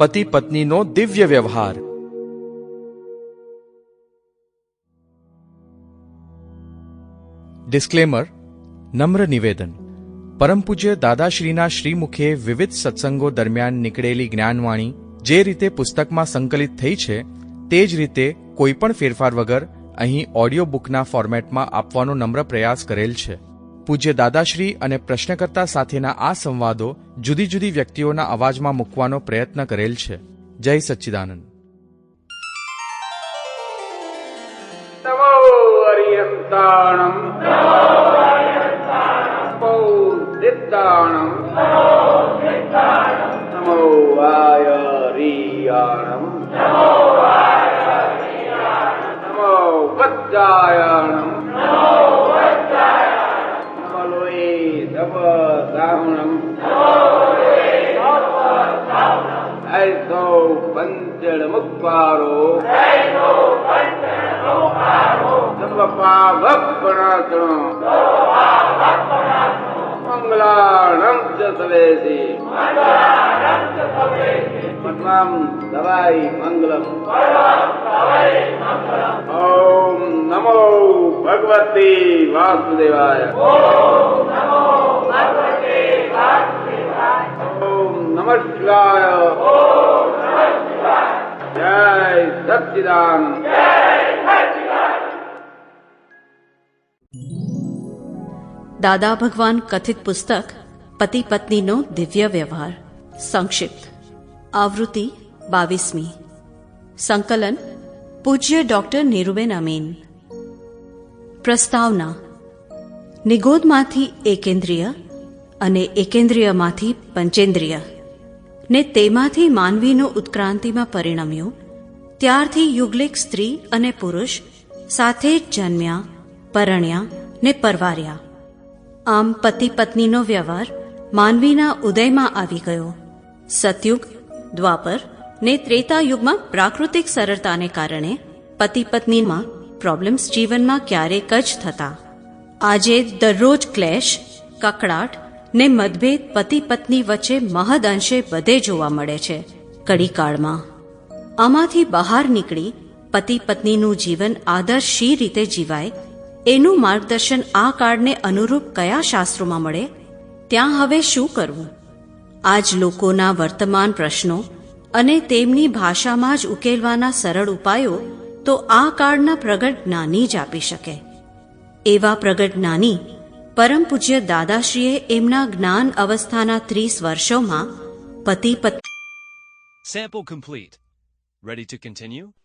પતિ પત્નીનો દિવ્ય વ્યવહાર. ડિસ્ક્લેમર. નમ્ર નિવેદન. પરમ પૂજ્ય દાદાશ્રીના શ્રીમુખે વિવિધ સત્સંગો દરમિયાન નીકળેલી જ્ઞાનવાણી જે રીતે પુસ્તકમાં સંકલિત થઈ છે તે જ રીતે કોઈપણ ફેરફાર વગર અહીં ઓડિયો બુકના ફોર્મેટમાં આપવાનો નમ્ર પ્રયાસ કરેલ છે. પૂજ્ય દાદાશ્રી અને પ્રશ્નકર્તા સાથેના આ સંવાદો જુદી જુદી વ્યક્તિઓના અવાજમાં મૂકવાનો પ્રયત્ન કરેલ છે. જય સચ્ચિદાનંદ. નમો અરિયંતાણમ નમો સિદ્ધાણમ નમો આયરિયાણમ નમો વજ્જાયણમ નમલોએ દવસાવણમ ऐसो पंचड़ मुक्वारो सर्वपावपणासनो मंगलाणं च सवेसी मत्वां दवाई मंगलम. ओम नमो भगवती वासुदेवाय. ओम नमः शिवाय. जय सच्चिदानंद. દાદા ભગવાન કથિત પુસ્તક પતિ પત્નીનો દિવ્ય વ્યવહાર સંક્ષિપ્ત. આવૃત્તિ 22મી. સંકલન પૂજ્ય ડોક્ટર નીરુબેન અમીન. પ્રસ્તાવના. નિગોદમાંથી એકેન્દ્રિય અને એકેન્દ્રિયમાંથી પંચેન્દ્રિય ને તેમાંથી માનવીનું ઉત્ક્રાંતિમાં પરિણમ્યું. ત્યારથી યુગલિક સ્ત્રી અને પુરુષ સાથે જ જન્મ્યા, પરણ્યા ને પરવાર્યા. આમ પતિ પત્નીનો વ્યવહાર માનવીના ઉદયમાં આવી ગયો. સતયુગ, દ્વાપર ને ત્રેતાયુગમાં પ્રાકૃતિક સરળતાને કારણે પતિ પત્નીમાં પ્રોબ્લેમ્સ જીવનમાં ક્યારેક જ થતા. આજે દરરોજ ક્લેશ, કકડાટ ને મતભેદ પતિ પત્ની વચ્ચે મહદ અંશે બધે જોવા મળે છે. કડીકાળમાં આમાંથી બહાર નીકળી પતિ પત્નીનું જીવન આદર્શ શી રીતે જીવાય એનું માર્ગદર્શન આ કાળને અનુરૂપ કયા શાસ્ત્રોમાં મળે, ત્યાં હવે શું કરવું? આજ લોકોના વર્તમાન પ્રશ્નો અને તેમની ભાષામાં જ ઉકેલવાના સરળ ઉપાયો તો આ કાળના પ્રગટ જ્ઞાની જ આપી શકે. એવા પ્રગટ જ્ઞાની પરમ પૂજ્ય દાદાશ્રીએ એમના જ્ઞાન અવસ્થાના 30 વર્ષોમાં પતિ પત્ની. Sample complete. Ready to continue?